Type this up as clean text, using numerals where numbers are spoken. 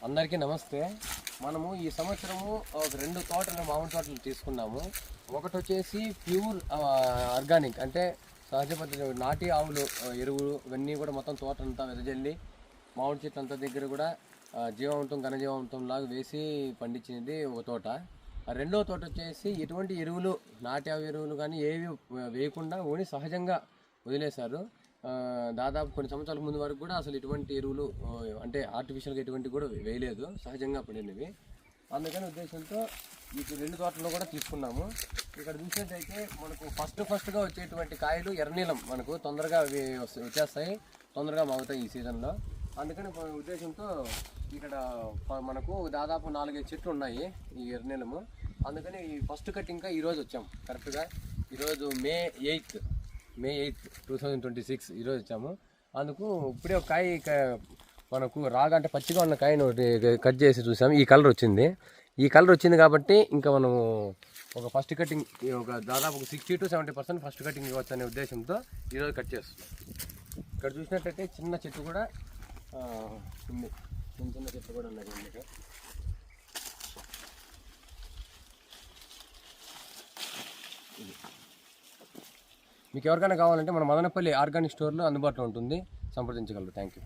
అందరికీ నమస్తే. మనము ఈ సంవత్సరము ఒక 2 తోటలు మామిడి తోటలు తీసుకున్నాము. ఒకటి వచ్చేసి ప్యూర్ ఆర్గానిక్, అంటే సహజ పద్ధతి నాటి ఆవులు ఎరువులు ఇవన్నీ కూడా మొత్తం తోట అంతా వెదజల్లి మామిడి చెట్టు అంతా దగ్గర కూడా జీవామృతం ఘనజీవామృతం లాగా వేసి పండించినది ఒక తోట. రెండో తోట వచ్చేసి ఎటువంటి ఎరువులు నాటి ఆవు ఎరువులు కానీ ఏవి వేయకుండా ఓన్లీ సహజంగా వదిలేశారు. దాదాపు కొన్ని సంవత్సరాల ముందు వరకు కూడా అసలు ఎటువంటి ఎరువులు అంటే ఆర్టిఫిషియల్గా ఎటువంటి కూడా వేయలేదు, సహజంగా పడినవి. అందుకని ఉద్దేశంతో ఈ 2 తోటల్లో కూడా తీసుకున్నాము. ఇక్కడ చూసినట్టయితే మనకు ఫస్ట్గా వచ్చేటువంటి కాయలు ఎర్రనీలం మనకు తొందరగా వచ్చేస్తాయి, తొందరగా మాగుతాయి ఈ సీజన్లో. అందుకని ఉద్దేశంతో ఇక్కడ మనకు దాదాపు 4-5 చెట్లు ఉన్నాయి ఈ ఎర్రనీలము. అందుకని ఈ ఫస్ట్ కటింగ్గా ఈరోజు వచ్చాం. కరెక్ట్గా ఈరోజు మే 8, 2026 ఈరోజు వచ్చాము. అందుకు ఇప్పుడే ఒక కాయ మనకు రాగా అంటే పచ్చిగా ఉన్న కాయను కట్ చేసి చూసాము. ఈ కలర్ వచ్చింది కాబట్టి ఇంకా మనము ఒక ఫస్ట్ కటింగ్ ఒక దాదాపు ఒక 60 to 70% ఫస్ట్ కటింగ్ ఇవ్వచ్చు అనే ఉద్దేశంతో ఈరోజు కట్ చేస్తున్నాం. ఇక్కడ చూసినట్టయితే చిన్న చెట్టు కూడా ఉంది, చిన్న చెట్టు కూడా ఉన్నాయి. మీకు ఎవరికైనా కావాలంటే మన మదనపల్లి ఆర్గానిక్ స్టోర్లో అందుబాటులో ఉంటుంది, సంప్రదించగలరు. Thank you.